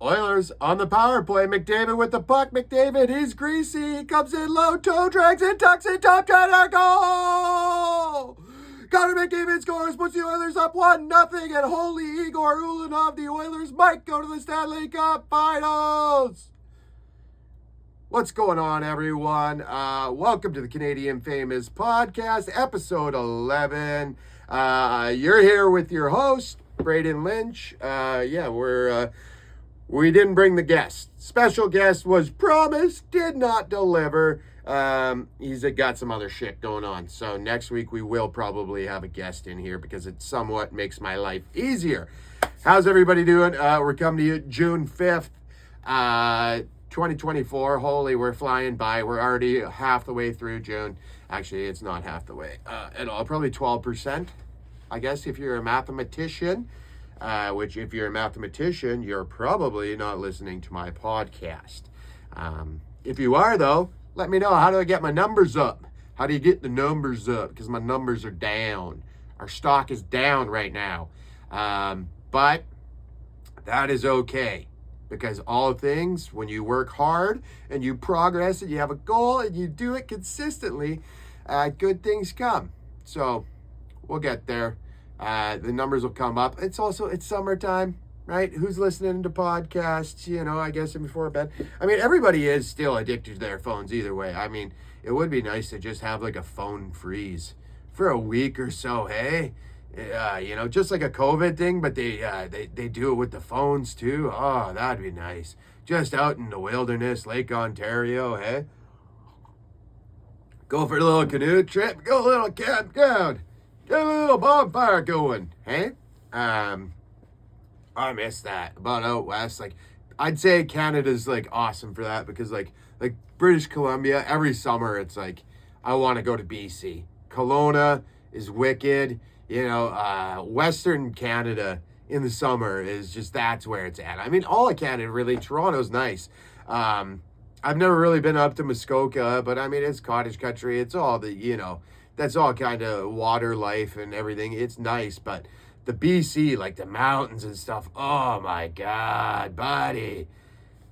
Oilers on the power play. McDavid with the puck. McDavid, he's greasy. He comes in low, toe drags in, tucks in, top try, goal! Connor McDavid scores, puts the Oilers up 1-0, and holy Igor Ulanov, the Oilers might go to the Stanley Cup Finals! What's going on, everyone? Welcome to the Canadian Famous Podcast, episode 11. You're here with your host, Braden Lynch. We didn't bring the guest. Special guest was promised, did not deliver. He's got some other shit going on. So next week we will probably have a guest in here because it somewhat makes my life easier. How's everybody doing? We're coming to you June 5th, 2024. Holy, we're flying by. We're already half the way through June. Actually, it's not half the way at all. Probably 12%, I guess, if you're a mathematician. Which, if you're a mathematician, you're probably not listening to my podcast. If you are, though, let me know. How do I get my numbers up? How do you get the numbers up? Because my numbers are down. Our stock is down right now. But that is okay. Because all things, when you work hard and you progress and you have a goal and you do it consistently, good things come. So we'll get there. The numbers will come up. It's summertime, right? Who's listening to podcasts, I guess before bed. I mean, everybody is still addicted to their phones either way. I mean, it would be nice to just have like a phone freeze for a week or so, hey? Just like a COVID thing, but they do it with the phones too. Oh, that'd be nice. Just out in the wilderness, Lake Ontario, hey? Go for a little canoe trip, go a little campground. Get a little bonfire going, hey? I miss that. About out west, I'd say Canada's awesome for that because like British Columbia, every summer it's I want to go to BC. Kelowna is wicked. Western Canada in the summer is just, that's where it's at. I mean, all of Canada really. Toronto's nice. I've never really been up to Muskoka, but I mean, it's cottage country. It's all that's all kind of water life and everything. It's nice, but the BC, like the mountains and stuff, oh my God, buddy.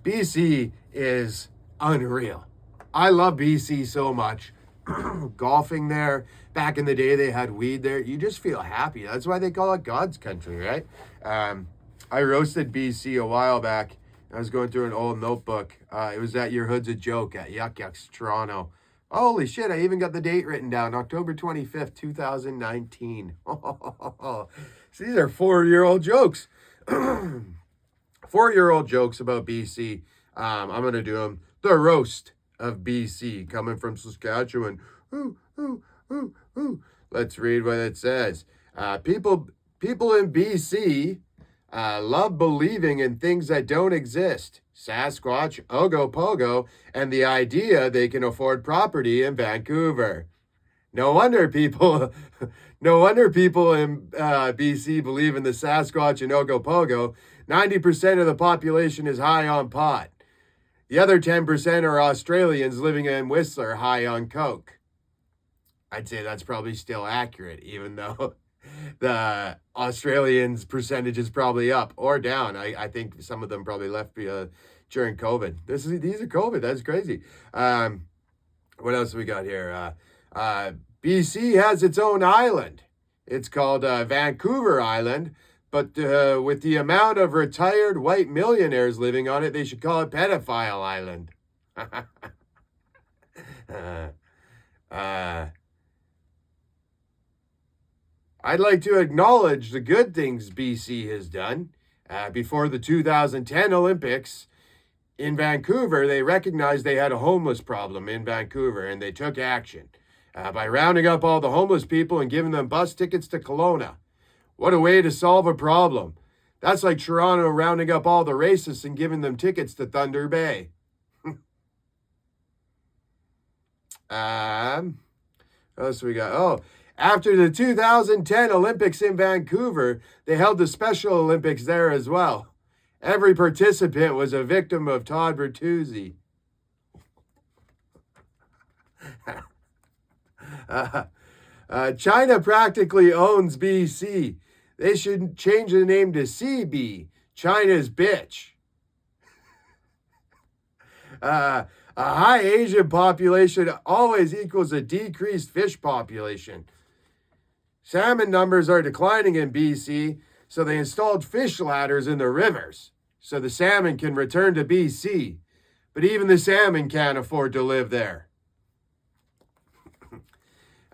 BC is unreal. I love BC so much. Golfing there. Back in the day, they had weed there. You just feel happy. That's why they call it God's country, right? I roasted BC a while back. I was going through an old notebook. It was at Your Hood's a Joke at Yuck Yucks, Toronto. Holy shit, I even got the date written down. October 25th, 2019. So these are 4-year-old jokes. 4-year-old jokes about BC. I'm going to do them. The roast of BC, coming from Saskatchewan. Ooh, ooh, ooh, ooh. Let's read what it says. People in BC love believing in things that don't exist. Sasquatch, Ogopogo, and the idea they can afford property in Vancouver. No wonder people in BC believe in the Sasquatch and Ogopogo. 90% of the population is high on pot. The other 10% are Australians living in Whistler high on coke. I'd say that's probably still accurate, even though the Australians' percentage is probably up or down. I think some of them probably left during COVID. These are COVID. That's crazy. What else we got here? BC has its own island. It's called Vancouver Island, but with the amount of retired white millionaires living on it, they should call it Pedophile Island. I'd like to acknowledge the good things BC has done. Before the 2010 Olympics in Vancouver, they recognized they had a homeless problem in Vancouver, and they took action by rounding up all the homeless people and giving them bus tickets to Kelowna. What a way to solve a problem. That's like Toronto rounding up all the racists and giving them tickets to Thunder Bay. What else we got? Oh, after the 2010 Olympics in Vancouver, they held the Special Olympics there as well. Every participant was a victim of Todd Bertuzzi. China practically owns BC. They should change the name to CB, China's bitch. A high Asian population always equals a decreased fish population. Salmon numbers are declining in BC, so they installed fish ladders in the rivers so the salmon can return to BC. But even the salmon can't afford to live there.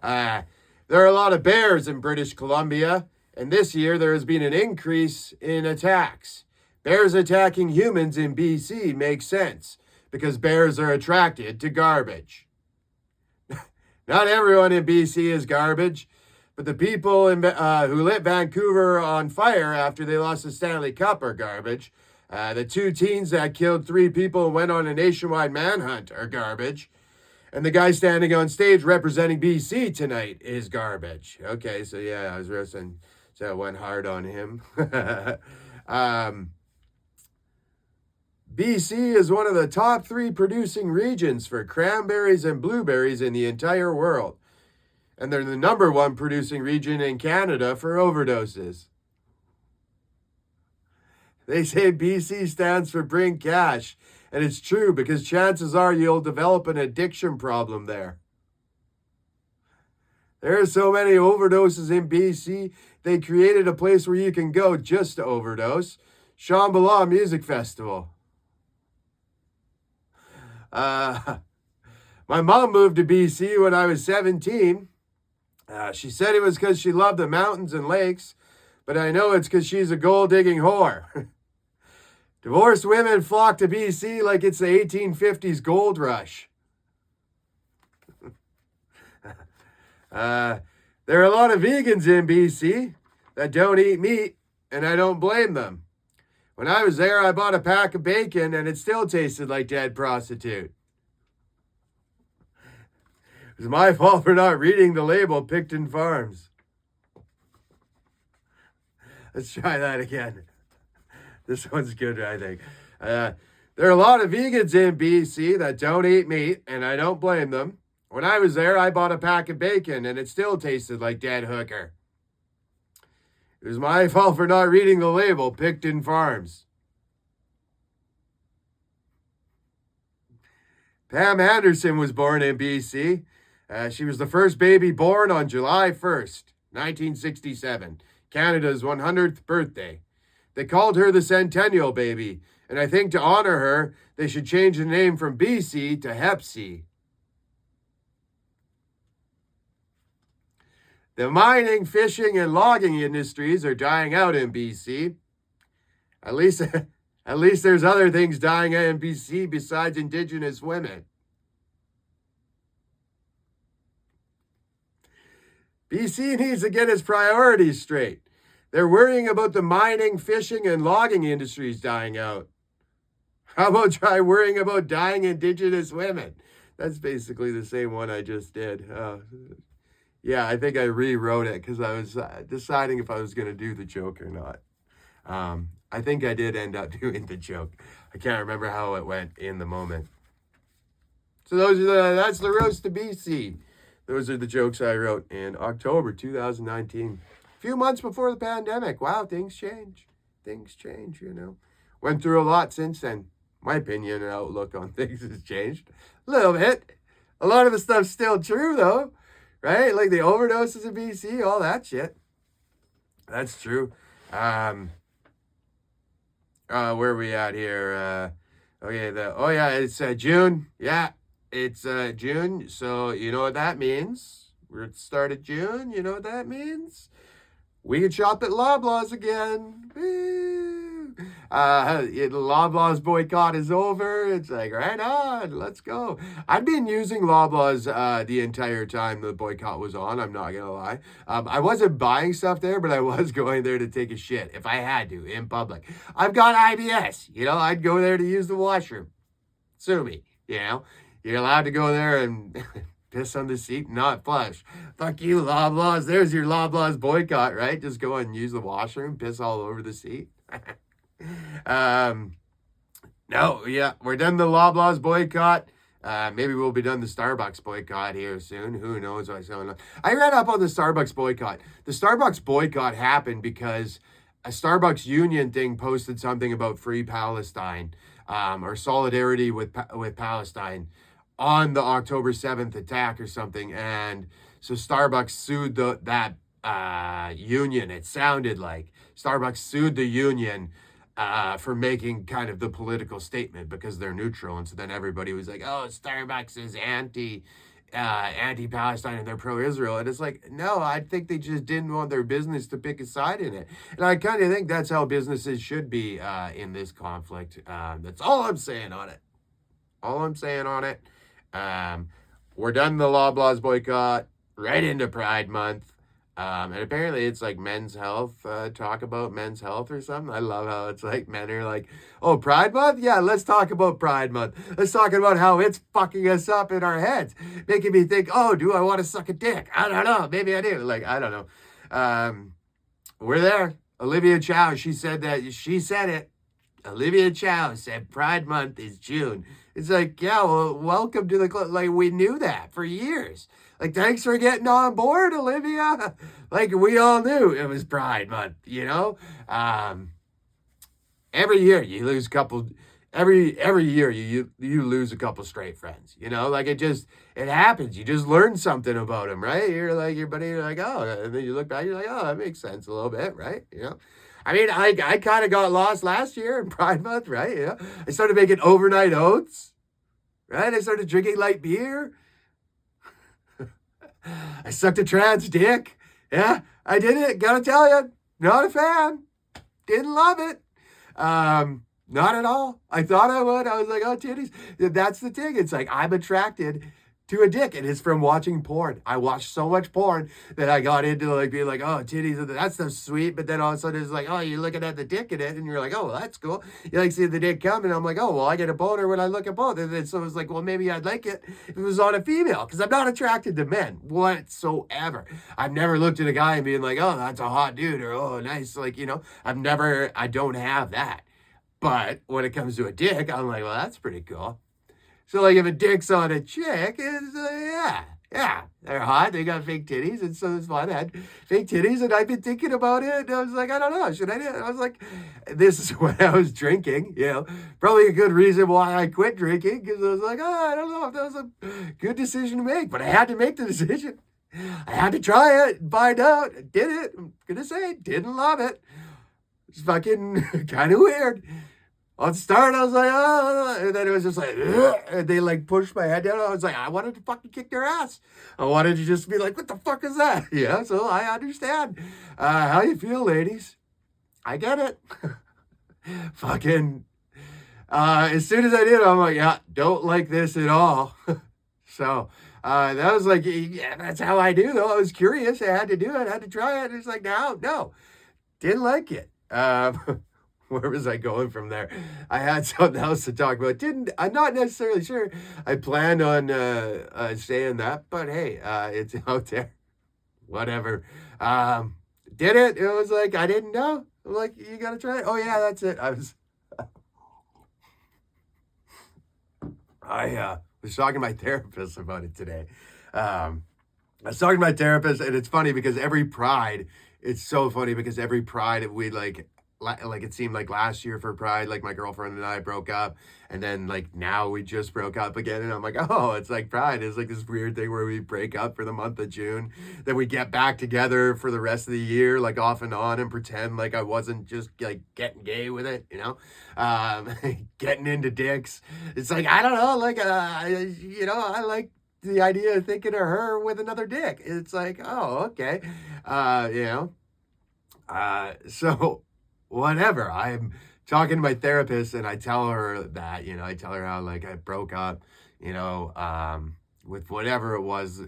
There are a lot of bears in British Columbia, and this year there has been an increase in attacks. Bears attacking humans in BC makes sense because bears are attracted to garbage. Not everyone in BC is garbage, but the people who lit Vancouver on fire after they lost the Stanley Cup are garbage. The 2 teens that killed 3 people and went on a nationwide manhunt are garbage. And the guy standing on stage representing BC tonight is garbage. Okay, so yeah, I was roasting, so I went hard on him. BC is one of the top 3 producing regions for cranberries and blueberries in the entire world. And they're the number 1 producing region in Canada for overdoses. They say BC stands for bring cash, and it's true because chances are you'll develop an addiction problem there. There are so many overdoses in BC, they created a place where you can go just to overdose. Shambhala Music Festival. My mom moved to BC when I was 17. She said it was because she loved the mountains and lakes, but I know it's because she's a gold-digging whore. Divorced women flock to BC like it's the 1850s gold rush. There are a lot of vegans in BC that don't eat meat, and I don't blame them. When I was there, I bought a pack of bacon, and it still tasted like dead prostitute. It was my fault for not reading the label, Picton Farms. Let's try that again. This one's good, I think. There are a lot of vegans in BC that don't eat meat, and I don't blame them. When I was there, I bought a pack of bacon, and it still tasted like dead hooker. It was my fault for not reading the label, Picton Farms. Pam Anderson was born in BC. She was the first baby born on July 1st, 1967, Canada's 100th birthday. They called her the Centennial Baby, and I think to honor her, they should change the name from BC to Hep C. The mining, fishing, and logging industries are dying out in BC. At least there's other things dying out in BC besides Indigenous women. BC needs to get its priorities straight. They're worrying about the mining, fishing, and logging industries dying out. How about try worrying about dying Indigenous women? That's basically the same one I just did. Yeah, I think I rewrote it because I was deciding if I was going to do the joke or not. I think I did end up doing the joke. I can't remember how it went in the moment. So that's the roast to BC. Those are the jokes I wrote in October 2019. A few months before the pandemic. Wow, things change. Things change, you know. Went through a lot since then. My opinion and outlook on things has changed a little bit. A lot of the stuff's still true, though. Right? Like the overdoses in BC, all that shit. That's true. Where are we at here? It's June. Yeah, it's June. So you know what that means. We're at the start of June. You know what that means? We can shop at Loblaws again. Woo! Loblaws boycott is over. It's like, right on, let's go. I've been using Loblaws the entire time the boycott was on. I'm not gonna lie. I wasn't buying stuff there, but I was going there to take a shit if I had to in public. I've got IBS. You know, I'd go there to use the washroom. Sue me. You know, you're allowed to go there and piss on the seat, not flush. Fuck you, Loblaws. There's your Loblaws boycott, right? Just go and use the washroom, piss all over the seat. No, yeah, we're done the Loblaws boycott. Maybe we'll be done the Starbucks boycott here soon. Who knows what's going on? I read up on the Starbucks boycott. The Starbucks boycott happened because a Starbucks union thing posted something about free Palestine, or solidarity with Palestine on the October 7th attack or something. And so Starbucks sued that union. It sounded like Starbucks sued the union for making kind of the political statement because they're neutral. And so then everybody was like, oh, Starbucks is anti-Palestine and they're pro-Israel. And it's like, no, I think they just didn't want their business to pick a side in it. And I kind of think that's how businesses should be in this conflict. That's all I'm saying on it. All I'm saying on it. We're done the Loblaws boycott, right into Pride Month. And apparently it's like men's health, talk about men's health or something. I love how it's like men are like, oh, Pride Month? Yeah, let's talk about Pride Month. Let's talk about how it's fucking us up in our heads, making me think, oh, do I want to suck a dick? I don't know. Maybe I do. Like, I don't know. We're there. Olivia Chow, she said it. Olivia Chow said Pride Month is June. It's like, yeah, well, welcome to the club. Like, we knew that for years. Like, thanks for getting on board, Olivia. Like, we all knew it was Pride Month, you know? Every year you lose a couple, every year you lose a couple straight friends, you know? Like, it happens. You just learn something about them, right? You're like, you're like, oh, and then you look back, you're like, oh, that makes sense a little bit, right? You know? I mean, I kind of got lost last year in Pride Month, right? You know? I started making overnight oats, right? I started drinking light beer. I sucked a trans dick. Yeah, I did it. Gotta tell you, not a fan. Didn't love it. Not at all. I thought I would. I was like, oh, titties. That's the thing. It's like I'm attracted to a dick. And it's from watching porn. I watched so much porn that I got into like being like, oh, titties, that stuff's sweet. But then all of a sudden it's like, oh, you're looking at the dick in it. And you're like, oh, well, that's cool. You like see the dick come. And I'm like, oh, well, I get a boner when I look at both. And then so it's like, well, maybe I'd like it if it was on a female. Because I'm not attracted to men whatsoever. I've never looked at a guy and being like, oh, that's a hot dude. Or, oh, nice. Like, you know, I don't have that. But when it comes to a dick, I'm like, well, that's pretty cool. So, like, if a dick's on a chick, it's, yeah, they're hot. They got fake titties. And so it's fun. I had fake titties, and I've been thinking about it. And I was like, I don't know. Should I do it? I was like, this is when I was drinking, you know. Probably a good reason why I quit drinking, because I was like, oh, I don't know if that was a good decision to make. But I had to make the decision. I had to try it and find out. I did it. I'm going to say, didn't love it. It's fucking kind of weird. On the start, I was like, oh, and then it was just like, ugh, and they like pushed my head down. I was like, I wanted to fucking kick their ass. I wanted to just be like, what the fuck is that? Yeah, so I understand. How you feel, ladies? I get it. Fucking, as soon as I did, I'm like, yeah, don't like this at all. So, that was like, yeah, that's how I do, though. I was curious. I had to do it. I had to try it. It's like, no, didn't like it. Where was I going from there? I had something else to talk about. I'm not necessarily sure I planned on saying that, but hey, it's out there. Whatever. Did it? It was like, I didn't know. I'm like, you gotta try it. Oh yeah, that's it. I was talking to my therapist about it today. I was talking to my therapist, and it's funny because every Pride, it's so funny because every Pride we like it seemed like last year for Pride, like my girlfriend and I broke up, and then like now we just broke up again, and I'm like, oh, it's like Pride is like this weird thing where we break up for the month of June, then we get back together for the rest of the year, like off and on, and pretend like I wasn't just like getting gay with it, you know, getting into dicks. It's like, I don't know, like you know, I like the idea of thinking of her with another dick. It's like, oh, okay, you know, so. Whatever. I'm talking to my therapist and I tell her that, you know, I tell her how like I broke up, you know, with whatever it was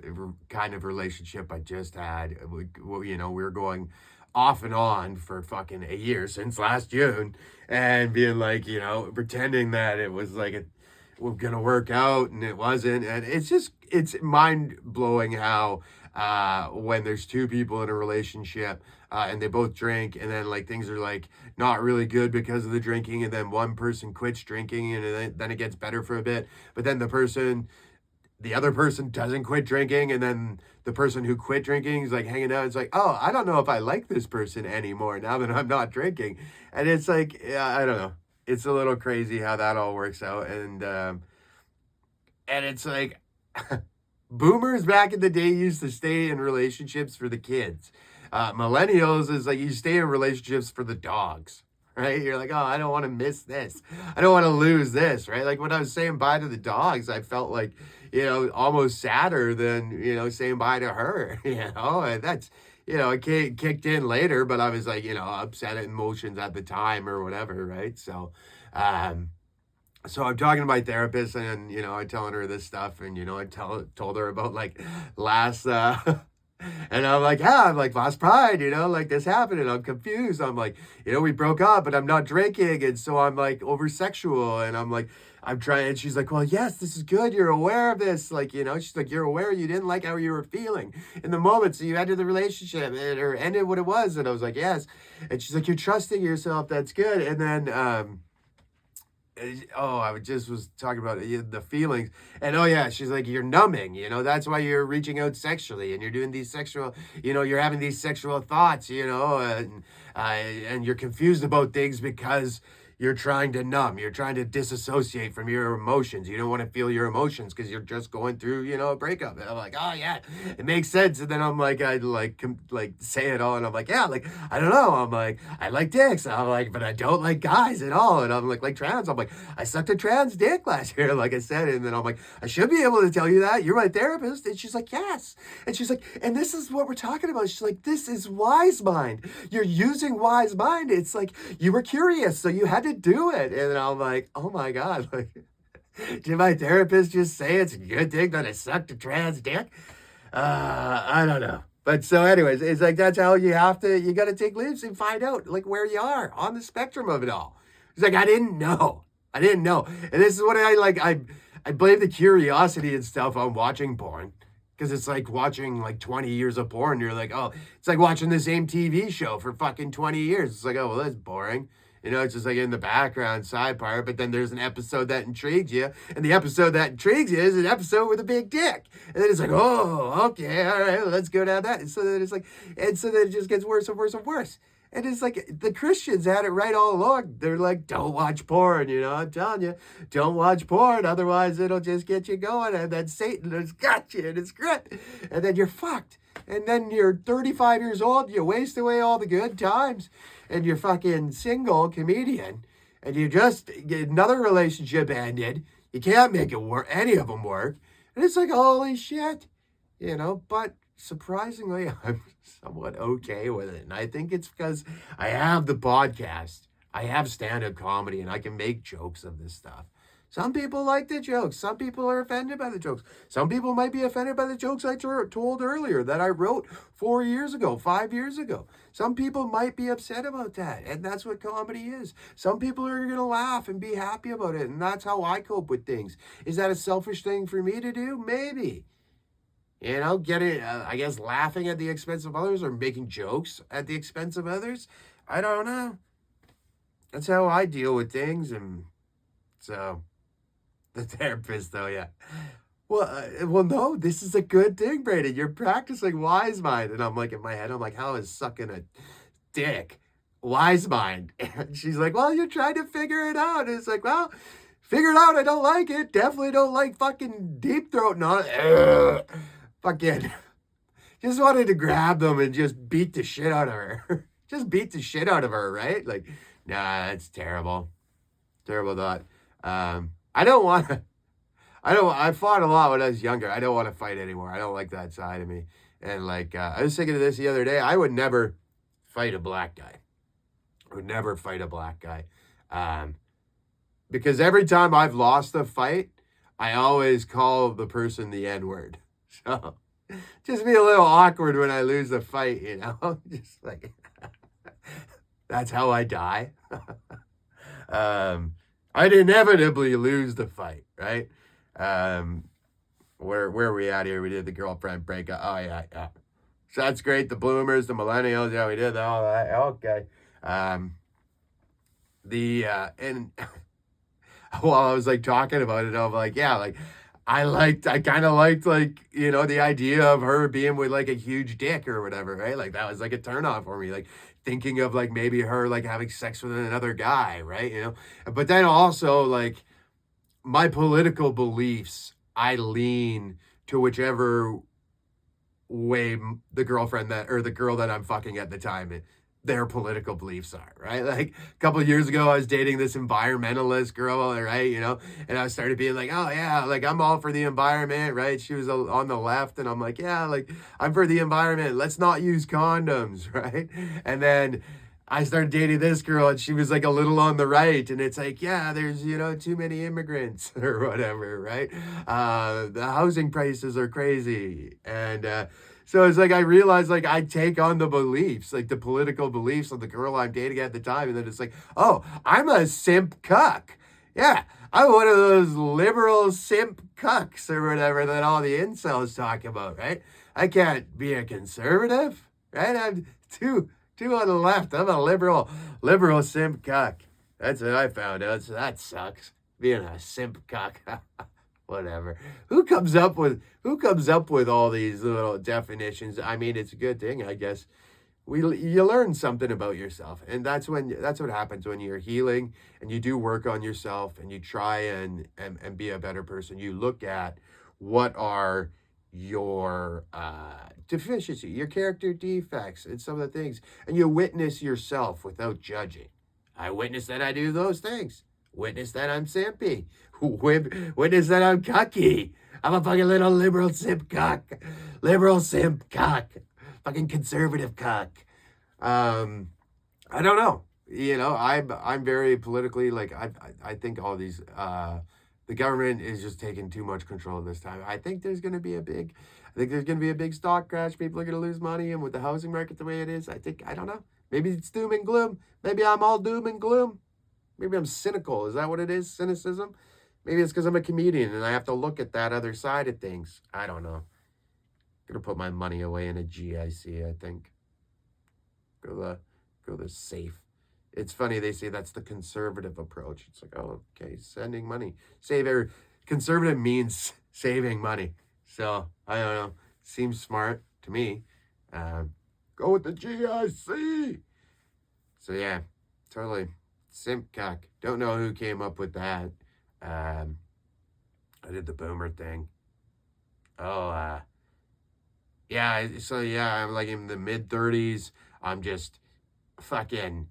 kind of relationship I just had. You know, we were going off and on for fucking a year since last June, and being like, you know, pretending that it was like we're gonna work out and it wasn't. And it's mind blowing how when there's two people in a relationship and they both drink, and then like things are like not really good because of the drinking, and then one person quits drinking, and then it gets better for a bit, but then the person the other person doesn't quit drinking, and then the person who quit drinking is like hanging out. It's like, oh, I don't know if I like this person anymore now that I'm not drinking. And it's like, yeah, I don't know. It's a little crazy how that all works out. And it's like boomers back in the day used to stay in relationships for the kids. Millennials is like you stay in relationships for the dogs, right? You're like, oh, I don't want to miss this. I don't want to lose this, right? Like when I was saying bye to the dogs, I felt like, almost sadder than, saying bye to her, and that's, it kicked in later, but I was like, upset at emotions at the time or whatever, right? Um, so I'm talking to my therapist and, I'm telling her this stuff and, told her about like last, and I'm like, yeah, I'm like last Pride, like this happened and I'm confused. I'm like, we broke up but I'm not drinking. And so I'm like over sexual and I'm like, I'm trying. And she's like, well, yes, this is good. You're aware of this. Like, she's like, you're aware you didn't like how you were feeling in the moment. So you ended the relationship or ended what it was. And I was like, yes. And she's like, you're trusting yourself. That's good. And then, I just was talking about the feelings, and oh yeah, she's like, you're numbing, that's why you're reaching out sexually, and you're doing these sexual, you're having these sexual thoughts, and you're confused about things because you're trying to numb, you're trying to disassociate from your emotions. You don't want to feel your emotions because you're just going through, a breakup. And I'm like, oh yeah, it makes sense. And then I'm like, I like say it all, and I'm like, yeah, like I don't know. I'm like, I like dicks. I'm like, but I don't like guys at all. And I'm like trans. I'm like, I sucked a trans dick last year, like I said. And then I'm like, I should be able to tell you that. You're my therapist. And she's like, yes. And she's like, and this is what we're talking about. She's like, this is wise mind. You're using wise mind. It's like you were curious, so you had to do it. And I'm like, oh my God, like, did my therapist just say it's a good thing that I sucked a trans dick? I don't know. But so anyways, it's like, that's how you got to take leaps and find out like where you are on the spectrum of it all. It's like, I didn't know. And this is what I like. I blame the curiosity and stuff on watching porn. Because it's like watching like 20 years of porn. You're like, oh, it's like watching the same TV show for fucking 20 years. It's like, oh, well, that's boring. It's just like in the background side part, but then there's an episode that intrigues you, and the episode that intrigues you is an episode with a big dick. And then it's like, oh, okay, all right, let's go down that. And so then it just gets worse and worse and worse. And it's like the Christians had it right all along. They're like, don't watch porn, I'm telling you, don't watch porn, otherwise it'll just get you going. And then Satan has got you, and it's great. And then you're fucked. And then you're 35 years old, you waste away all the good times, and you're fucking single comedian, and you just get another relationship ended. You can't make it work, any of them work. And it's like, holy shit, but surprisingly, I'm somewhat okay with it. And I think it's because I have the podcast, I have stand-up comedy, and I can make jokes of this stuff. Some people like the jokes. Some people are offended by the jokes. Some people might be offended by the jokes I told earlier that I wrote 4 years ago, 5 years ago. Some people might be upset about that, and that's what comedy is. Some people are going to laugh and be happy about it, and that's how I cope with things. Is that a selfish thing for me to do? Maybe. Getting, I guess, laughing at the expense of others or making jokes at the expense of others? I don't know. That's how I deal with things, and so... The therapist, though, yeah. Well, no, this is a good thing, Brady. You're practicing wise mind. And I'm like, in my head, I'm like, how is sucking a dick wise mind? And she's like, well, you're trying to figure it out. And it's like, well, figure it out. I don't like it. Definitely don't like fucking deep throating on it. Fucking just wanted to grab them and just beat the shit out of her. Just beat the shit out of her, right? Like, nah, that's terrible. Terrible thought. I fought a lot when I was younger. I don't want to fight anymore. I don't like that side of me. And like, I was thinking of this the other day. I would never fight a black guy. I would never fight a black guy. Because every time I've lost a fight, I always call the person the N-word. So just be a little awkward when I lose the fight, just like, that's how I die. I'd inevitably lose the fight, right? Where are we at here? We did the girlfriend breakup. Oh, yeah. So that's great. The bloomers, the millennials. Yeah, we did all that. Okay. And while I was like talking about it, I'm like, yeah, like I kind of liked, like, you know, the idea of her being with like a huge dick or whatever, right? Like that was like a turn on for me. Like thinking of like maybe her like having sex with another guy, right? You know, but then also like my political beliefs, I lean to whichever way the girlfriend that or the girl that I'm fucking at the time their political beliefs are, right? Like a couple of years ago, I was dating this environmentalist girl, right? You know, and I started being like, oh yeah, like I'm all for the environment, right? She was on the left, and I'm like, yeah, like I'm for the environment. Let's not use condoms, right? And then I started dating this girl, and she was like a little on the right, and it's like, yeah, there's too many immigrants or whatever, right? The housing prices are crazy, and so it's like I realized like I take on the beliefs, like the political beliefs of the girl I'm dating at the time, and then it's like, oh, I'm a simp cuck. Yeah, I'm one of those liberal simp cucks or whatever that all the incels talk about, right? I can't be a conservative, right? I'm too on the left. I'm a liberal simp cuck. That's what I found out. So that sucks. Being a simp cuck. Whatever. Who comes up with all these little definitions? I mean, it's a good thing, I guess. You learn something about yourself, and that's what happens when you're healing and you do work on yourself and you try and be a better person. You look at what are your deficiency, your character defects, and some of the things, and you witness yourself without judging. I witness that I do those things. Witness that I'm simpy. Witness that I'm cocky. I'm a fucking little liberal simp cock. Liberal simp cock. Fucking conservative cock. I don't know. I'm very politically like I think all these the government is just taking too much control this time. I think there's gonna be a big stock crash. People are gonna lose money, and with the housing market the way it is, I don't know. Maybe it's doom and gloom. Maybe I'm all doom and gloom. Maybe I'm cynical. Is that what it is? Cynicism? Maybe it's because I'm a comedian and I have to look at that other side of things. I don't know. Gonna put my money away in a GIC, I think. Go the safe. It's funny they say that's the conservative approach. It's like, oh, okay, sending money. Conservative means saving money. So I don't know. Seems smart to me. Go with the GIC. So yeah, totally. Simp cock. Don't know who came up with that. I did the boomer thing. Oh, yeah. So yeah, I'm like in the mid-30s. I'm just fucking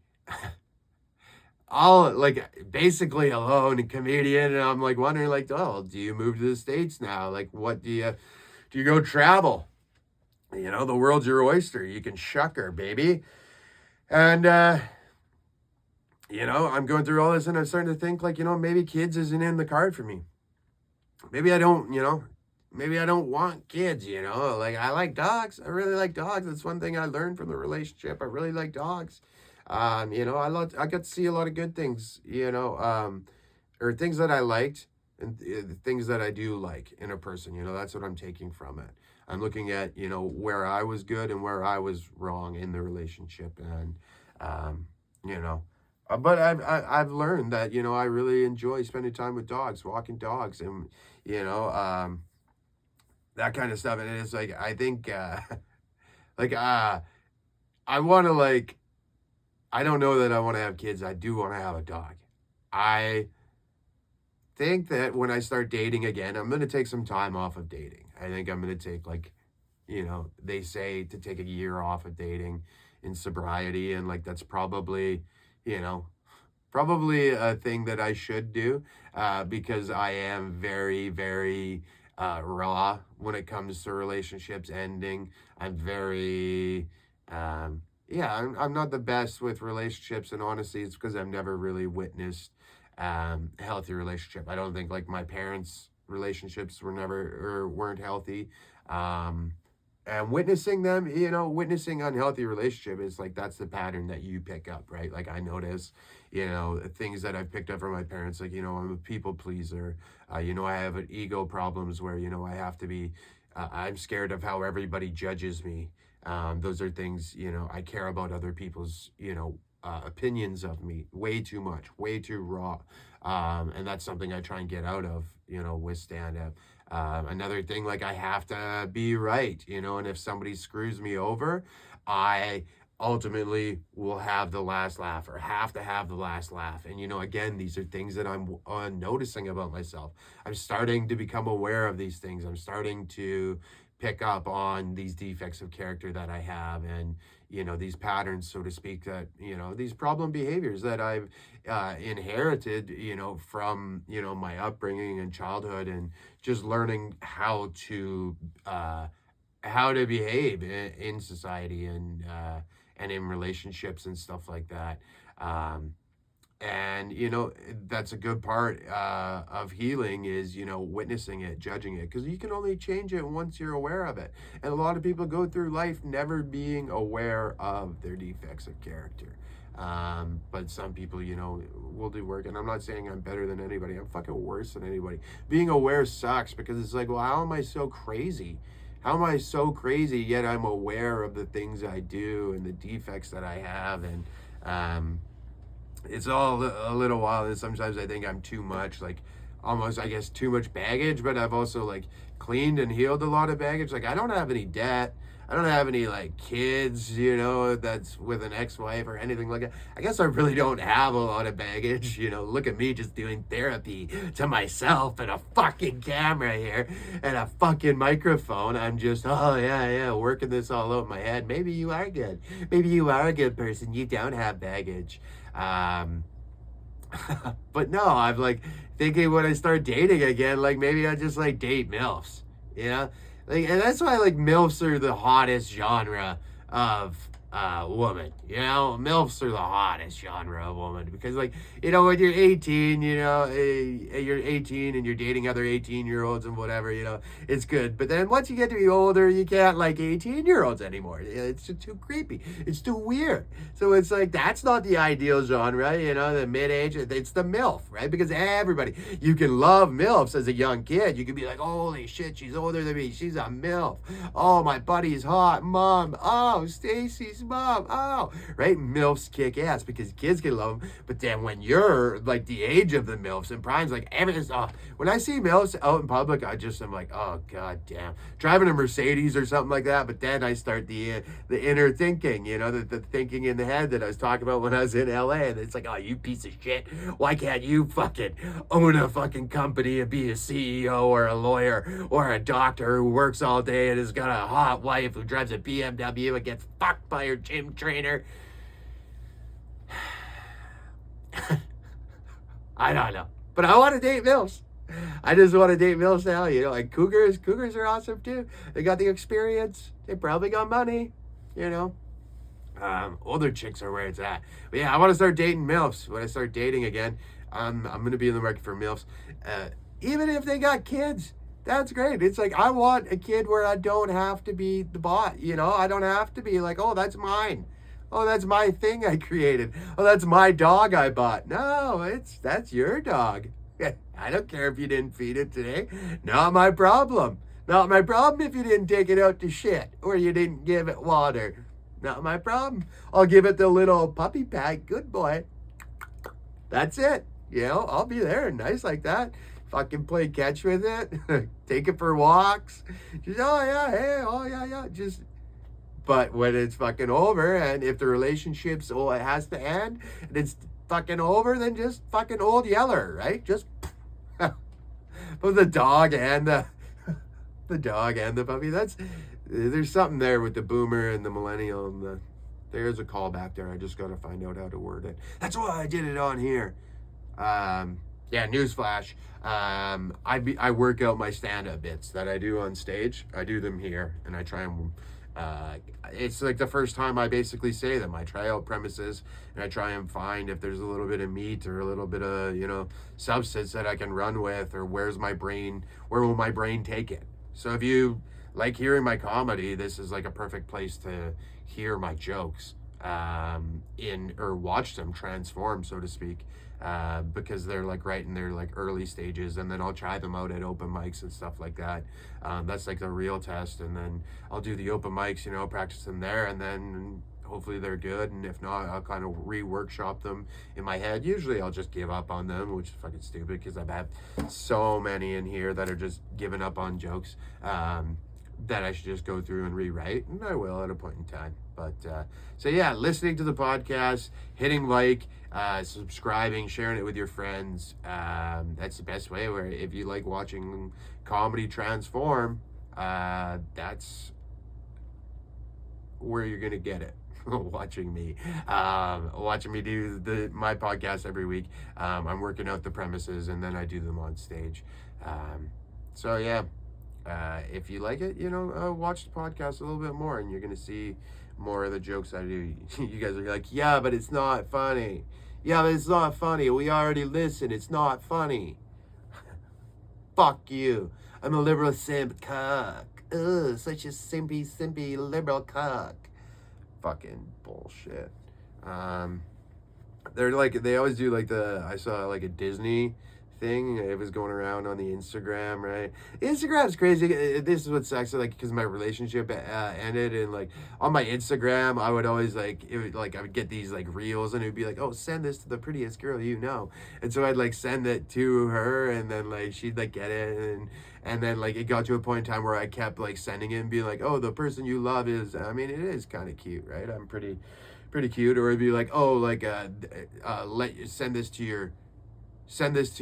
all like basically alone, a comedian, and I'm like wondering, like, oh, do you move to the States now? Like, what do you go travel? The world's your oyster. You can shuck her, baby. And I'm going through all this and I'm starting to think like, maybe kids isn't in the card for me. Maybe I don't, maybe I don't want kids, like I like dogs. I really like dogs. That's one thing I learned from the relationship. I really like dogs. I got to see a lot of good things, or things that I liked and things that I do like in a person, that's what I'm taking from it. I'm looking at, where I was good and where I was wrong in the relationship. And, but I've learned that I really enjoy spending time with dogs, walking dogs, and that kind of stuff. And it's like I think like I want to like I don't know that I want to have kids. I do want to have a dog. I think that when I start dating again, I'm going to take some time off of dating. I think I'm going to take like they say to take a year off of dating in sobriety, and like that's probably probably a thing that I should do because I am very, very raw when it comes to relationships ending. I'm very, I'm not the best with relationships, and honestly, it's because I've never really witnessed a healthy relationship. I don't think like my parents' relationships weren't healthy. And witnessing them, witnessing unhealthy relationship is like that's the pattern that you pick up, right? Like I notice, things that I've picked up from my parents, like I'm a people pleaser. I have ego problems where I have to be. I'm scared of how everybody judges me. Those are things I care about other people's opinions of me way too much, way too raw. And that's something I try and get out of with stand up. Another thing, like I have to be right, you know, and if somebody screws me over, I ultimately will have the last laugh or have to have the last laugh. And, you know, again, these are things that I'm noticing about myself. I'm starting to become aware of these things. I'm starting to pick up on these defects of character that I have, and, you know, these patterns, so to speak, that, you know, these problem behaviors that I've inherited, you know, from, you know, my upbringing and childhood, and just learning how to behave in society, and in relationships and stuff like that. Um, and, you know, that's a good part of healing is, you know, witnessing it, judging it, because you can only change it once you're aware of it. And a lot of people go through life never being aware of their defects of character. But some people, you know, will do work. And I'm not saying I'm better than anybody. I'm fucking worse than anybody. Being aware sucks, because it's like, well, how am I so crazy? How am I so crazy, yet I'm aware of the things I do and the defects that I have? And it's all a little wild. And sometimes I think I'm too much, like almost, I guess, too much baggage. But I've also like cleaned and healed a lot of baggage. Like I don't have any debt. I don't have any like kids, you know, that's with an ex-wife or anything like that. I guess I really don't have a lot of baggage. You know, look at me just doing therapy to myself and a fucking camera here and a fucking microphone. I'm just, oh yeah, working this all out in my head. Maybe you are good. Maybe you are a good person. You don't have baggage. But no, I'm like thinking when I start dating again, like maybe I just like date MILFs, you know? Like, and that's why like MILFs are the hottest genre of woman. You know, MILFs are the hottest genre of woman, because like, you know, when you're 18, you know, you're 18 and you're dating other 18-year-olds and whatever, you know, it's good. But then once you get to be older, you can't like 18-year-olds anymore. It's just too creepy. It's too weird. So it's like, that's not the ideal genre, you know, the mid-age, it's the MILF, right? Because everybody, you can love MILFs as a young kid. You can be like, holy shit, she's older than me. She's a MILF. Oh, my buddy's hot. Mom. Oh, Stacy's mom. Oh, right? MILFs kick ass because kids can love them. But then when you're like the age of the MILFs, and Brian's like, everything's off. When I see MILFs out in public, I'm like, oh, god damn. Driving a Mercedes or something like that. But then I start the inner thinking, you know, the thinking in the head that I was talking about when I was in LA. And it's like, oh, you piece of shit. Why can't you fucking own a fucking company and be a CEO or a lawyer or a doctor who works all day and has got a hot wife who drives a BMW and gets fucked by her gym trainer? I don't know. But I want to date MILFs. I just want to date MILFs now, you know, like cougars are awesome too. They got the experience. They probably got money, you know. Older chicks are where it's at. But yeah, I want to start dating MILFs. When I start dating again, I'm going to be in the market for MILFs. Even if they got kids, that's great. It's like, I want a kid where I don't have to be the bot, you know? I don't have to be like, oh, that's mine. Oh, that's my thing I created. Oh, that's my dog I bought. No, that's your dog. I don't care if you didn't feed it today. Not my problem. Not my problem if you didn't take it out to shit or you didn't give it water. Not my problem. I'll give it the little puppy pat. Good boy. That's it. You know, I'll be there. Nice like that. Fucking play catch with it. Take it for walks. Just, oh yeah, hey, oh yeah. Just, but when it's fucking over, and if the relationship's, oh, it has to end, and it's fucking over, then just fucking old yeller, right? Just with the dog and the dog and the puppy. There's something there with the boomer and the millennial, and there's a callback there. I just got to find out how to word it. That's why I did it on here. Yeah, newsflash. I work out my stand-up bits that I do on stage. I do them here, and I try and it's like the first time I basically say them. I try out premises, and I try and find if there's a little bit of meat or a little bit of, you know, substance that I can run with, or where will my brain take it? So if you like hearing my comedy, this is like a perfect place to hear my jokes, or watch them transform, so to speak. Because they're like right in their like early stages, and then I'll try them out at open mics and stuff like that. That's like the real test, and then I'll do the open mics, you know, practice them there, and then hopefully they're good, and if not, I'll kind of reworkshop them in my head. Usually I'll just give up on them, which is fucking stupid because I've had so many in here that are just giving up on jokes that I should just go through and rewrite, and I will at a point in time. But so yeah, listening to the podcast, hitting like, subscribing, sharing it with your friends, that's the best way. Where if you like watching comedy transform, that's where you're gonna get it. watching me do my podcast every week. I'm working out the premises and then I do them on stage. So yeah, if you like it, watch the podcast a little bit more and you're gonna see more of the jokes I do. You guys are like, yeah, but it's not funny. Yeah, but it's not funny. We already listened. It's not funny. Fuck you. I'm a liberal simp cock. Ugh, such a simpy liberal cock. Fucking bullshit. They're like, they always do like I saw like a Disney thing. It was going around on the Instagram, right? Instagram's crazy. This is what sucks, like, because my relationship ended, and like on my Instagram, I would always I would get these like reels, and it would be like, oh, send this to the prettiest girl you know, and so I'd like send it to her, and then like she'd like get it, and then like it got to a point in time where I kept like sending it and being like, oh, the person you love is, I mean, it is kind of cute, right? I'm pretty cute. Or it'd be like, oh, like send this to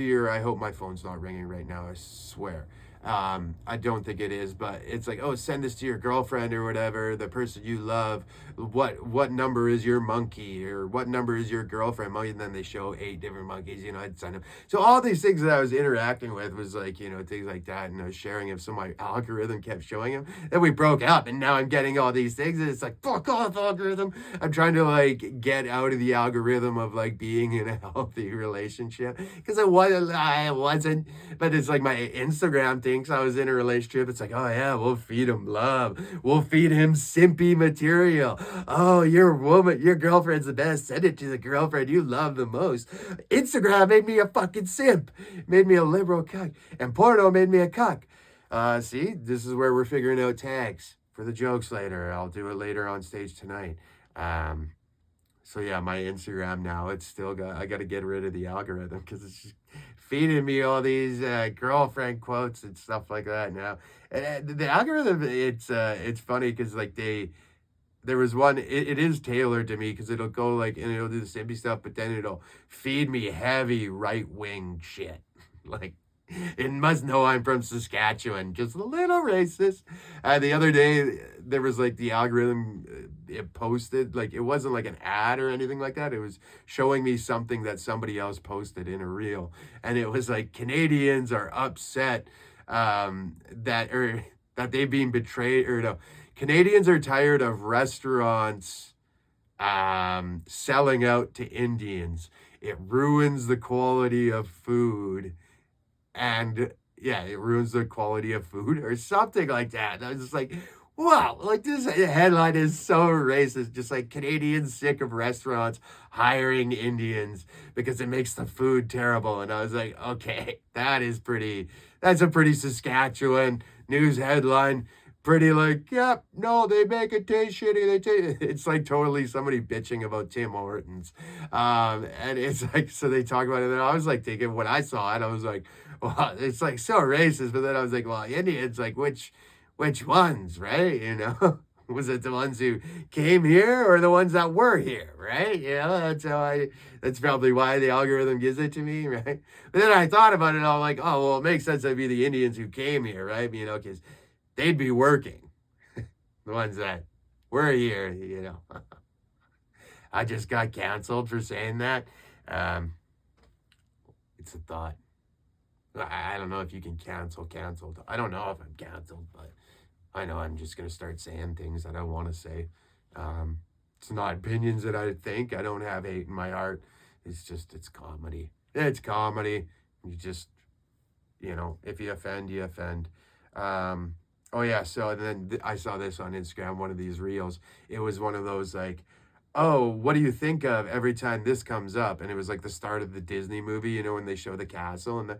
your, I hope my phone's not ringing right now, I swear. I don't think it is, but it's like, oh, send this to your girlfriend or whatever, the person you love. What number is your monkey, or what number is your girlfriend? And then they show 8 different monkeys, I'd send them. So all these things that I was interacting with was like, things like that, and I was sharing them, so my algorithm kept showing them. Then we broke up, and now I'm getting all these things, and it's like, fuck off, algorithm. I'm trying to like get out of the algorithm of like being in a healthy relationship, because I wasn't, but it's like my Instagram thinks I was in a relationship. It's like, oh yeah, we'll feed him love. We'll feed him simpy material. Oh, your girlfriend's the best. Send it to the girlfriend you love the most. Instagram made me a fucking simp. Made me a liberal cuck. And porno made me a cuck. See, this is where we're figuring out tags for the jokes later. I'll do it later on stage tonight. So yeah, my Instagram now, I got to get rid of the algorithm because it's just feeding me all these girlfriend quotes and stuff like that now. And the algorithm, it's funny because like there was one, it is tailored to me because it'll go like, and it'll do the simpy stuff, but then it'll feed me heavy right-wing shit. Like, it must know I'm from Saskatchewan, just a little racist. The other day, there was like the algorithm, it posted, like, it wasn't like an ad or anything like that. It was showing me something that somebody else posted in a reel. And it was like, Canadians are upset that they've been betrayed, or no, Canadians are tired of restaurants selling out to Indians. It ruins the quality of food. And yeah, it ruins the quality of food or something like that. And I was just like, wow, like this headline is so racist. Just like, Canadians sick of restaurants hiring Indians because it makes the food terrible. And I was like, okay, that's a pretty Saskatchewan news headline. Pretty like, yep, no, they make it taste shitty. It's like totally somebody bitching about Tim Hortons. And it's like, so they talk about it. And I was like thinking, when I saw it, I was like, well, it's like so racist. But then I was like, well, Indians, like which ones, right? Was it the ones who came here or the ones that were here, right? That's probably why the algorithm gives it to me, right? But then I thought about it, and I'm like, oh, well, it makes sense that'd be the Indians who came here, right? Because they'd be working. The ones that were here, I just got canceled for saying that. It's a thought. I don't know if you can canceled. I don't know if I'm canceled, but I know I'm just going to start saying things that I want to say. It's not opinions that I think. I don't have hate in my heart. It's comedy. It's comedy. You just, if you offend, you offend. Oh yeah, so then I saw this on Instagram, one of these reels. It was one of those like, oh, what do you think of every time this comes up? And it was like the start of the Disney movie, when they show the castle and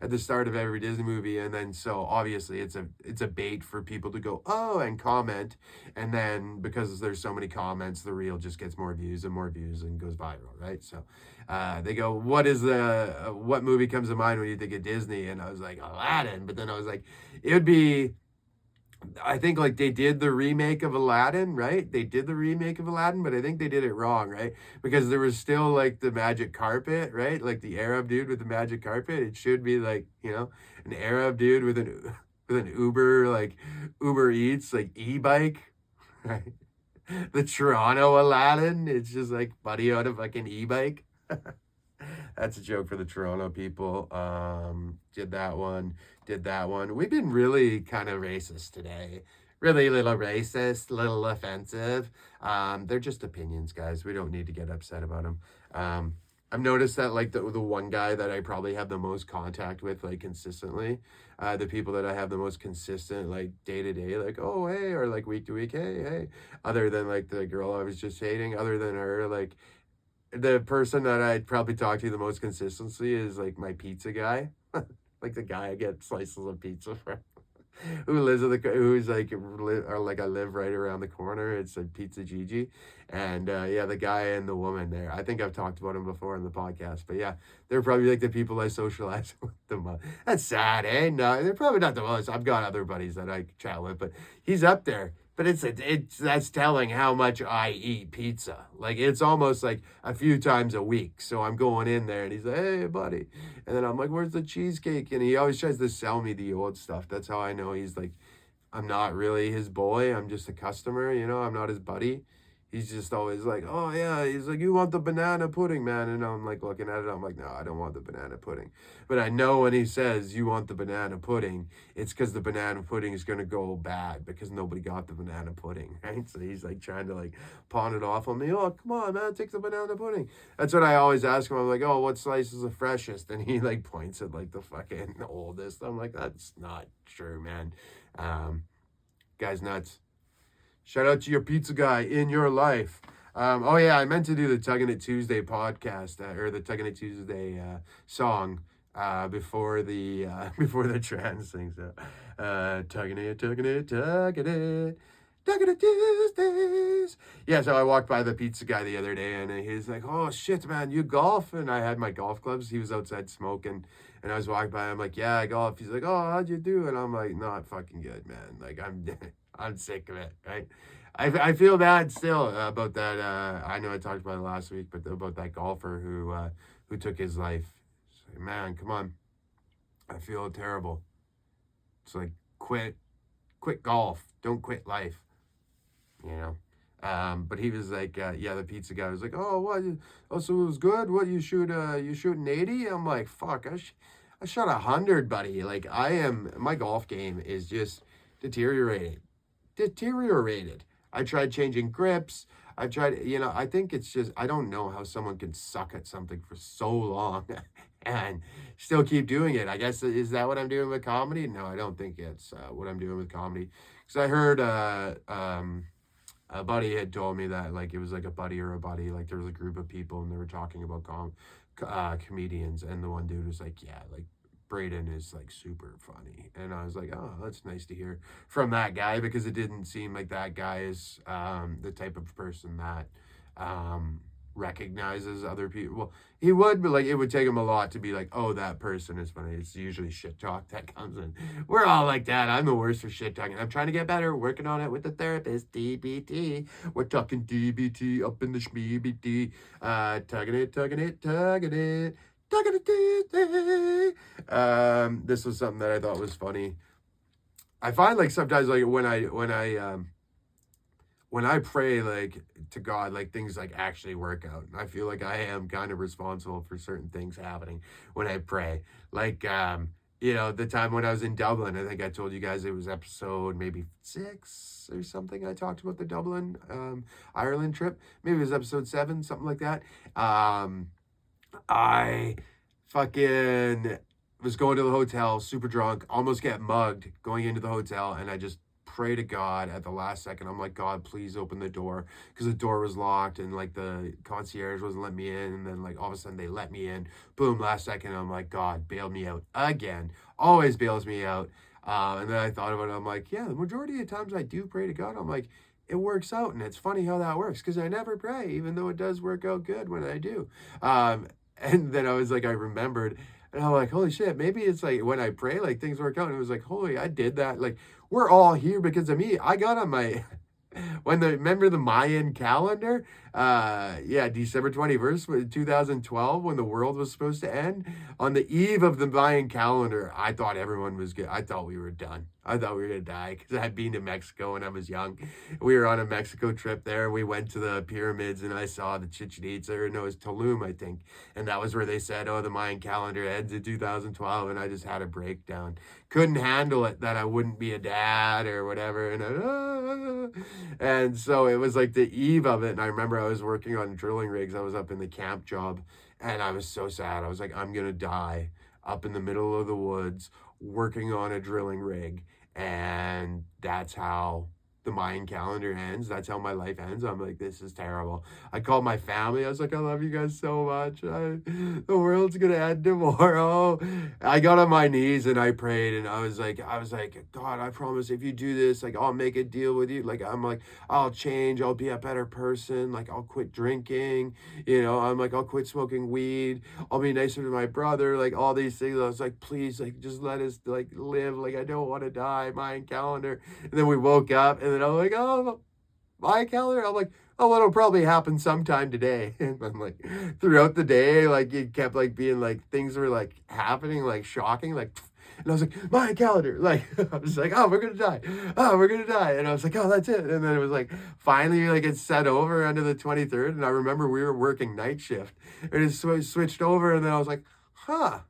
at the start of every Disney movie, and then so obviously it's a bait for people to go, oh, and comment, and then because there's so many comments, the reel just gets more views and goes viral, right? So they go, what movie comes to mind when you think of Disney? And I was like, Aladdin. But then I was like, it would be, I think like they did the remake of Aladdin, right? They did the remake of Aladdin, but I think they did it wrong, right? Because there was still like the magic carpet, right? Like the Arab dude with the magic carpet. It should be like, an Arab dude with an Uber, like Uber Eats, like e-bike, right? The Toronto Aladdin, it's just like Buddy on a fucking e-bike. That's a joke for the Toronto people. Did that one. We've been really kind of racist today. Really little racist, little offensive. They're just opinions, guys. We don't need to get upset about them. I've noticed that like the one guy that I probably have the most contact with like consistently, the people that I have the most consistent like day to day, like, oh hey, or like week to week, hey, other than like the girl I was just dating, other than her, like the person that I'd probably talk to the most consistently is like my pizza guy. Like the guy I get slices of pizza from, who's like, or like I live right around the corner. It's like Pizza Gigi, and yeah, the guy and the woman there. I think I've talked about him before in the podcast, but yeah, they're probably like the people I socialize with the most. That's sad, eh? No, they're probably not the most. I've got other buddies that I chat with, but he's up there. But that's telling how much I eat pizza. Like it's almost like a few times a week. So I'm going in there and he's like, hey buddy. And then I'm like, where's the cheesecake? And he always tries to sell me the old stuff. That's how I know he's like, I'm not really his boy. I'm just a customer, I'm not his buddy. He's just always like, oh yeah, he's like, you want the banana pudding, man? And I'm like looking at it, I'm like, no, I don't want the banana pudding. But I know when he says you want the banana pudding, it's because the banana pudding is going to go bad because nobody got the banana pudding, right? So he's like trying to like pawn it off on me. Oh, come on, man, take the banana pudding. That's what I always ask him. I'm like, oh, what slice is the freshest? And he like points at like the fucking oldest. I'm like, that's not true, man. Guy's nuts. Shout out to your pizza guy in your life. Oh yeah, I meant to do the Tugging It Tuesday podcast or the Tugging It Tuesday song before the trans thing. So tugging it Tuesdays. Yeah, so I walked by the pizza guy the other day and he's like, oh shit, man, you golf? And I had my golf clubs. He was outside smoking and I was walking by. I'm like, yeah, I golf. He's like, oh, how'd you do? And I'm like, not fucking good, man. Like I'm sick of it, right? I feel bad still about that. I know I talked about it last week, but about that golfer who took his life. Like, man, come on. I feel terrible. It's like quit golf. Don't quit life. But he was like, yeah, the pizza guy was like, oh, what? Oh, so it was good. What you shooting 80? I'm like, fuck, I shot 100, buddy. Like my golf game is just deteriorated. I tried changing grips. I tried, I think it's just, I don't know how someone can suck at something for so long and still keep doing it. I guess, is that what I'm doing with comedy? No, I don't think it's what I'm doing with comedy. Because I heard a buddy had told me that, like, it was like a buddy, like there was a group of people and they were talking about comedians. And the one dude was like, yeah, like, Braden is like super funny. And I was like, oh, that's nice to hear from that guy because it didn't seem like that guy is the type of person that recognizes other people. Well, he would, but like it would take him a lot to be like, oh, that person is funny. It's usually shit talk that comes in. We're all like that. I'm the worst for shit talking. I'm trying to get better, working on it with the therapist, DBT. We're talking DBT up in the schmeebT. Tugging it. This was something that I thought was funny. I find like sometimes like when I pray like to God, like things like actually work out. I feel like I am kind of responsible for certain things happening when I pray. Like the time when I was in Dublin, I think I told you guys it was episode maybe 6 or something. I talked about the Dublin Ireland trip. Maybe it was episode 7, something like that. I fucking was going to the hotel, super drunk, almost get mugged going into the hotel, and I just pray to God at the last second. I'm like, God, please open the door, because the door was locked and like the concierge wasn't letting me in. And then like all of a sudden they let me in. Boom, last second. I'm like, God, bailed me out again. Always bails me out. And then I thought about it. I'm like, yeah, the majority of times I do pray to God. I'm like, it works out. And it's funny how that works, because I never pray, even though it does work out good when I do. And then I was like, I remembered, and I'm like, holy shit, maybe it's like when I pray, like things work out. And it was like, holy, I did that. Like, we're all here because of me. I got on my, remember the Mayan calendar? Yeah, December 21st, 2012, when the world was supposed to end. On the eve of the Mayan calendar, I thought everyone was good. I thought we were done. I thought we were going to die, because I had been to Mexico when I was young. We were on a Mexico trip there. We went to the pyramids and I saw the Chichen Itza, or no, it was Tulum, I think. And that was where they said, oh, the Mayan calendar ends in 2012. And I just had a breakdown. Couldn't handle it that I wouldn't be a dad or whatever. And so it was like the eve of it. And I remember I was working on drilling rigs. I was up in the camp job and I was so sad. I was like, I'm going to die up in the middle of the woods working on a drilling rig. And that's how the Mayan calendar ends. That's how my life ends. I'm like, this is terrible. I called my family. I was like, I love you guys so much. The world's gonna end tomorrow. I got on my knees and I prayed, and I was like, God, I promise if you do this, like, I'll make a deal with you. Like, I'm like, I'll change. I'll be a better person. Like, I'll quit drinking. I'm like, I'll quit smoking weed. I'll be nicer to my brother. Like, all these things. I was like, please, like, just let us like live. Like, I don't want to die. Mayan calendar. And then we woke up, and then I'm like, oh, my calendar. I'm like, oh, it'll probably happen sometime today. And I'm like, throughout the day, like it kept like being like things were like happening, like shocking, like. And I was like, my calendar. Like, I was like, oh, we're going to die. Oh, we're going to die. And I was like, oh, that's it. And then it was like, finally, like, it's set over under the 23rd. And I remember we were working night shift. And it switched over. And then I was like, huh.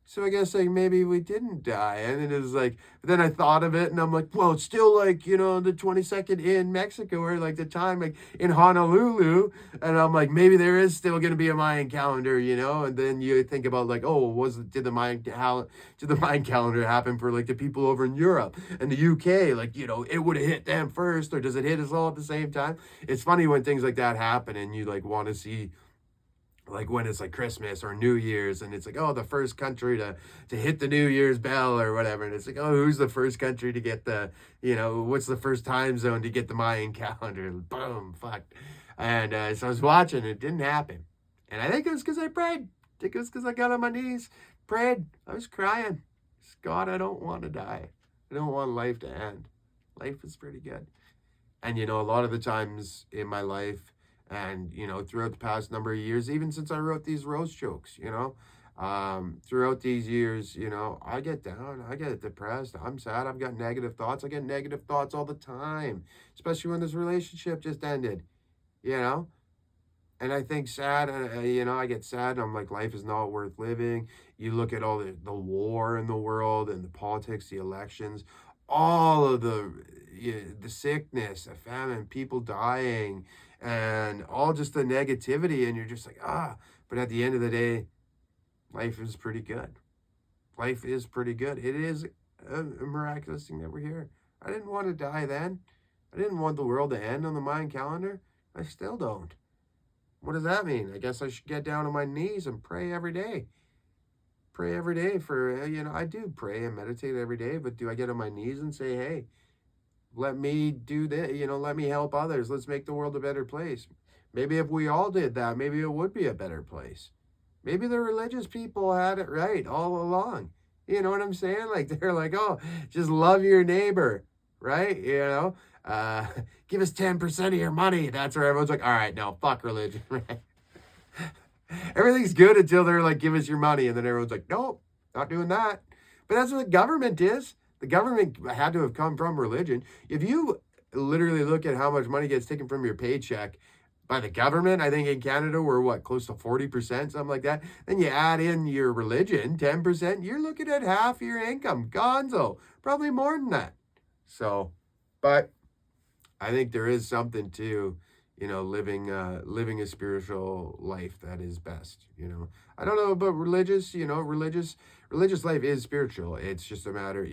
So I guess like maybe we didn't die. And it was like, but then I thought of it and I'm like, well, it's still like, the 22nd in Mexico, or like the time like in Honolulu. And I'm like, maybe there is still going to be a Mayan calendar, And then you think about like, oh, did the Mayan calendar happen for like the people over in Europe and the UK? Like, it would have hit them first, or does it hit us all at the same time? It's funny when things like that happen and you like want to see, like when it's like Christmas or New Year's, and it's like, oh, the first country to hit the New Year's bell or whatever. And it's like, oh, who's the first country to get what's the first time zone to get the Mayan calendar? Boom, fuck. And so I was watching, it didn't happen. And I think it was because I prayed. I think it was because I got on my knees, prayed. I was crying. God, I don't want to die. I don't want life to end. Life is pretty good. And, a lot of the times in my life, and, throughout the past number of years, even since I wrote these roast jokes, throughout these years, I get down, I get depressed, I'm sad, I've got negative thoughts. I get negative thoughts all the time, especially when this relationship just ended, And I think sad, I get sad, and I'm like, life is not worth living. You look at all the war in the world and the politics, the elections, all of the sickness, the famine, people dying, and all just the negativity. And you're just like, but at the end of the day, life is pretty good. Life is pretty good. It is a miraculous thing that we're here. I didn't want to die then. I didn't want the world to end on the Mayan calendar. I still don't. What does that mean? I guess I should get down on my knees and pray every day. Pray every day for, I do pray and meditate every day, but do I get on my knees and say, hey, let me do this, let me help others. Let's make the world a better place. Maybe if we all did that, maybe it would be a better place. Maybe the religious people had it right all along. You know what I'm saying? Like, they're like, oh, just love your neighbor, right? Give us 10% of your money. That's where everyone's like, all right, no, fuck religion, right? Everything's good until they're like, give us your money. And then everyone's like, nope, not doing that. But that's what the government is. The government had to have come from religion. If you literally look at how much money gets taken from your paycheck by the government, I think in Canada we're close to 40%, something like that. Then you add in your religion, 10%, you're looking at half your income. Gonzo, probably more than that. So, but I think there is something to, living a spiritual life that is best. I don't know about religious life is spiritual. It's just a matter,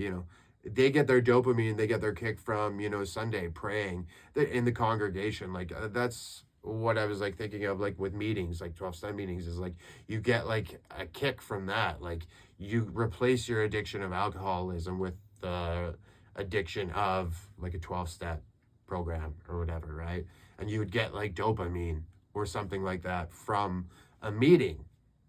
they get their dopamine, they get their kick from, Sunday praying in the congregation. Like, that's what I was like thinking of, like with meetings, like 12-step meetings, is like you get like a kick from that. Like, you replace your addiction of alcoholism with the addiction of like a 12-step program or whatever, right? And you would get like dopamine or something like that from a meeting,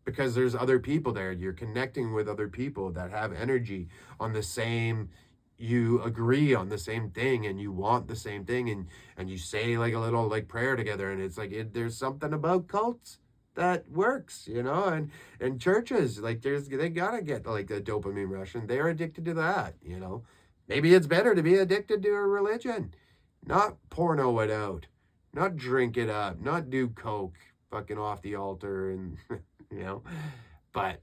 because there's other people there. You're connecting with other people that have energy on the same, you agree on the same thing, and you want the same thing, and you say like a little like prayer together, and it's like there's something about cults that works, and churches, like they gotta get like the dopamine rush, and they're addicted to that. Maybe it's better to be addicted to a religion, not porno it out, not drink it up, not do coke fucking off the altar, and you know but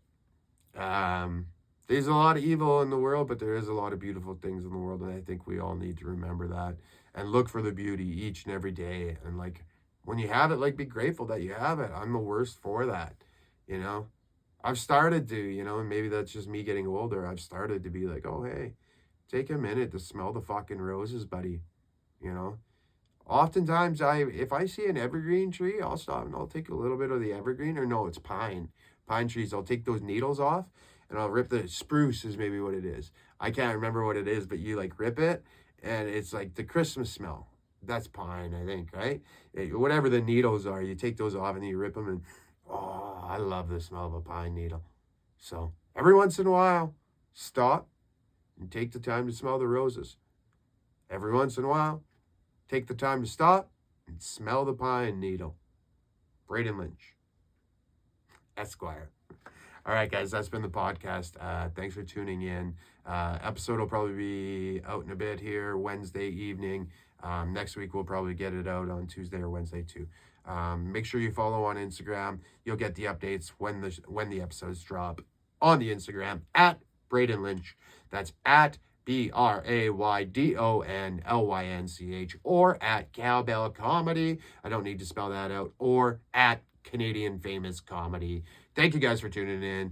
there's a lot of evil in the world, but there is a lot of beautiful things in the world, and I think we all need to remember that and look for the beauty each and every day. And like, when you have it, like, be grateful that you have it. I'm the worst for that. you know I've started to, and maybe that's just me getting older, I've started to be like, oh hey, take a minute to smell the fucking roses, buddy. you know Oftentimes, if I see an evergreen tree, I'll stop and I'll take a little bit of the evergreen, or no, it's pine trees. I'll take those needles off, and I'll rip the spruce is maybe what it is. I can't remember what it is, but you like rip it, and it's like the Christmas smell. That's pine, I think, right? Whatever the needles are, you take those off and you rip them, and oh, I love the smell of a pine needle. So every once in a while, stop and take the time to smell the roses. Every once in a while, take the time to stop and smell the pine needle. Braden Lynch, Esquire. All right, guys, that's been the podcast. Thanks for tuning in. Episode will probably be out in a bit here, Wednesday evening. Next week, we'll probably get it out on Tuesday or Wednesday, too. Make sure you follow on Instagram. You'll get the updates when the episodes drop on the Instagram, at Braden Lynch. That's at BraydonLynch, or at Cowbell Comedy. I don't need to spell that out. Or at Canadian Famous Comedy. Thank you guys for tuning in.